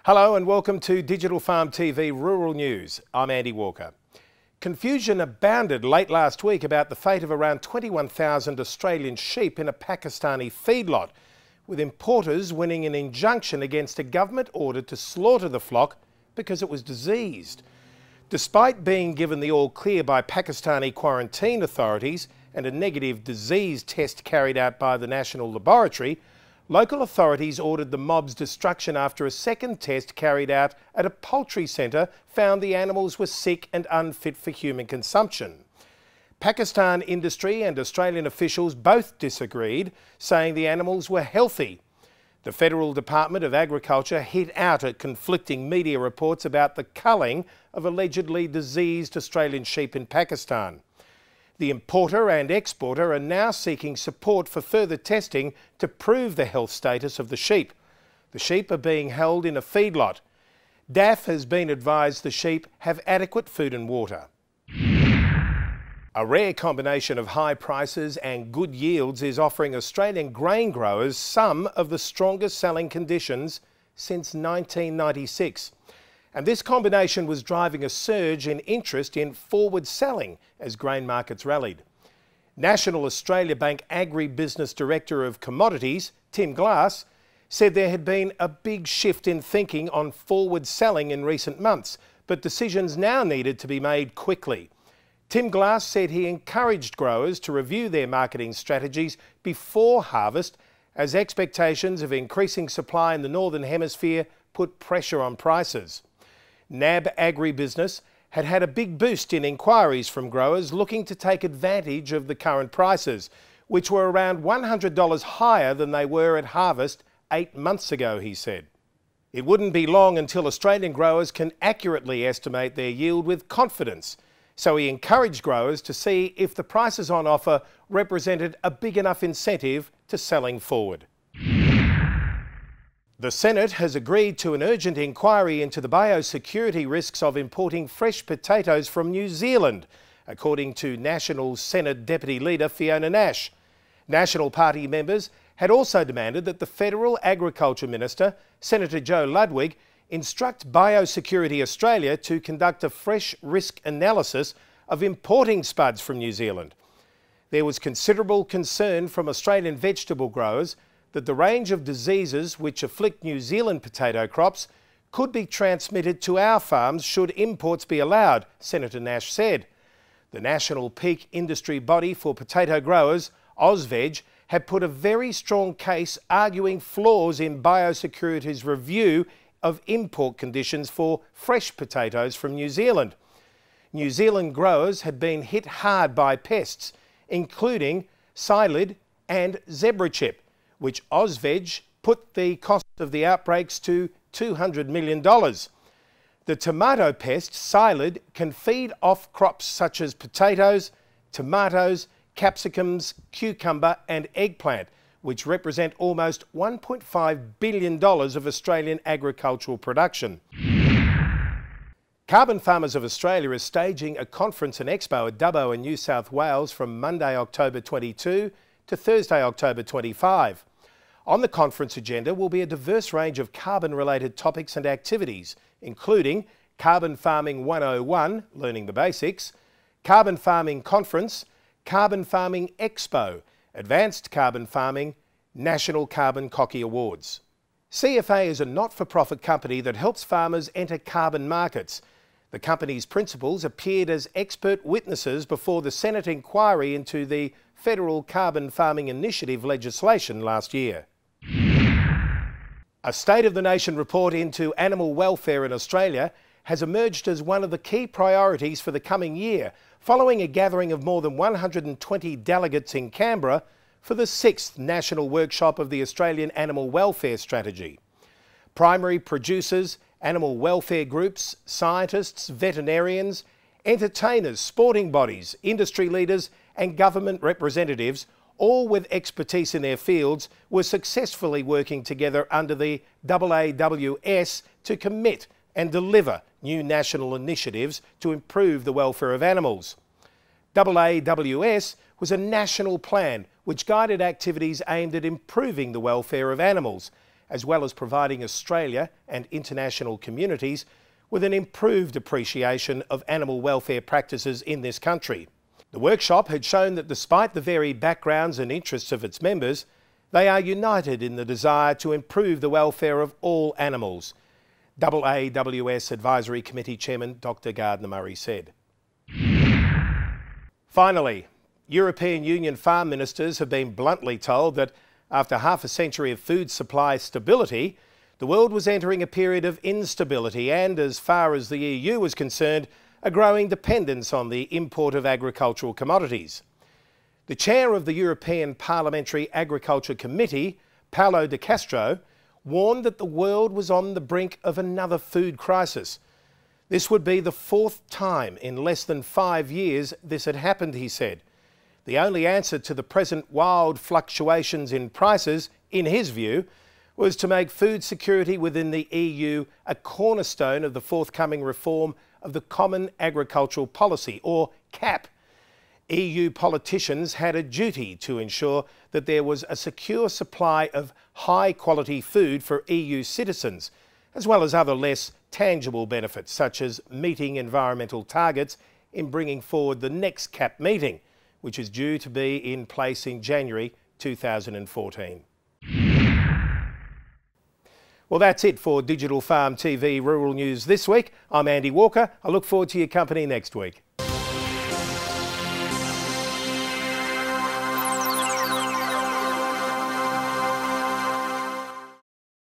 Hello and welcome to Digital Farm TV Rural News. I'm Andy Walker. Confusion abounded late last week about the fate of around 21,000 Australian sheep in a Pakistani feedlot, with importers winning an injunction against a government order to slaughter the flock because it was diseased. Despite being given the all clear by Pakistani quarantine authorities and a negative disease test carried out by the National Laboratory, local authorities ordered the mob's destruction after a second test carried out at a poultry centre found the animals were sick and unfit for human consumption. Pakistan industry and Australian officials both disagreed, saying the animals were healthy. The Federal Department of Agriculture hit out at conflicting media reports about the culling of allegedly diseased Australian sheep in Pakistan. The importer and exporter are now seeking support for further testing to prove the health status of the sheep. The sheep are being held in a feedlot. DAF has been advised the sheep have adequate food and water. A rare combination of high prices and good yields is offering Australian grain growers some of the strongest selling conditions since 1996. And this combination was driving a surge in interest in forward selling as grain markets rallied. National Australia Bank Agribusiness Director of Commodities, Tim Glass, said there had been a big shift in thinking on forward selling in recent months, but decisions now needed to be made quickly. Tim Glass said he encouraged growers to review their marketing strategies before harvest, as expectations of increasing supply in the Northern Hemisphere put pressure on prices. NAB Agribusiness had a big boost in inquiries from growers looking to take advantage of the current prices, which were around $100 higher than they were at harvest 8 months ago, he said. It wouldn't be long until Australian growers can accurately estimate their yield with confidence, so he encouraged growers to see if the prices on offer represented a big enough incentive to selling forward. The Senate has agreed to an urgent inquiry into the biosecurity risks of importing fresh potatoes from New Zealand, according to National Senate Deputy Leader Fiona Nash. National Party members had also demanded that the Federal Agriculture Minister, Senator Joe Ludwig, instruct Biosecurity Australia to conduct a fresh risk analysis of importing spuds from New Zealand. There was considerable concern from Australian vegetable growers that the range of diseases which afflict New Zealand potato crops could be transmitted to our farms should imports be allowed, Senator Nash said. The national peak industry body for potato growers, AusVeg, had put a very strong case arguing flaws in biosecurity's review of import conditions for fresh potatoes from New Zealand. New Zealand growers had been hit hard by pests, including psyllid and zebra chip, which AusVeg put the cost of the outbreaks to $200 million. The tomato pest, psyllid, can feed off crops such as potatoes, tomatoes, capsicums, cucumber and eggplant, which represent almost $1.5 billion of Australian agricultural production. Carbon Farmers of Australia is staging a conference and expo at Dubbo in New South Wales from Monday, October 22 to Thursday, October 25. On the conference agenda will be a diverse range of carbon-related topics and activities, including Carbon Farming 101, Learning the Basics, Carbon Farming Conference, Carbon Farming Expo, Advanced Carbon Farming, National Carbon Cocky Awards. CFA is a not-for-profit company that helps farmers enter carbon markets. The company's principals appeared as expert witnesses before the Senate inquiry into the Federal Carbon Farming Initiative legislation last year. A State of the Nation report into animal welfare in Australia has emerged as one of the key priorities for the coming year, following a gathering of more than 120 delegates in Canberra for the 6th National Workshop of the Australian Animal Welfare Strategy. Primary producers, animal welfare groups, scientists, veterinarians, entertainers, sporting bodies, industry leaders and government representatives, all with expertise in their fields, were successfully working together under the AAWS to commit and deliver new national initiatives to improve the welfare of animals. AAWS was a national plan which guided activities aimed at improving the welfare of animals, as well as providing Australia and international communities with an improved appreciation of animal welfare practices in this country. The workshop had shown that despite the varied backgrounds and interests of its members, they are united in the desire to improve the welfare of all animals, AAWS Advisory Committee Chairman Dr. Gardner-Murray said. Finally, European Union farm ministers have been bluntly told that after half a century of food supply stability, the world was entering a period of instability and, as far as the EU was concerned, a growing dependence on the import of agricultural commodities. The chair of the European Parliamentary Agriculture Committee, Paolo De Castro, warned that the world was on the brink of another food crisis. This would be the fourth time in less than 5 years this had happened, he said. The only answer to the present wild fluctuations in prices, in his view, was to make food security within the EU a cornerstone of the forthcoming reform of the Common Agricultural Policy, or CAP. EU politicians had a duty to ensure that there was a secure supply of high-quality food for EU citizens, as well as other less tangible benefits, such as meeting environmental targets in bringing forward the next CAP meeting, which is due to be in place in January 2014. Well, that's it for Digital Farm TV Rural News this week. I'm Andy Walker. I look forward to your company next week.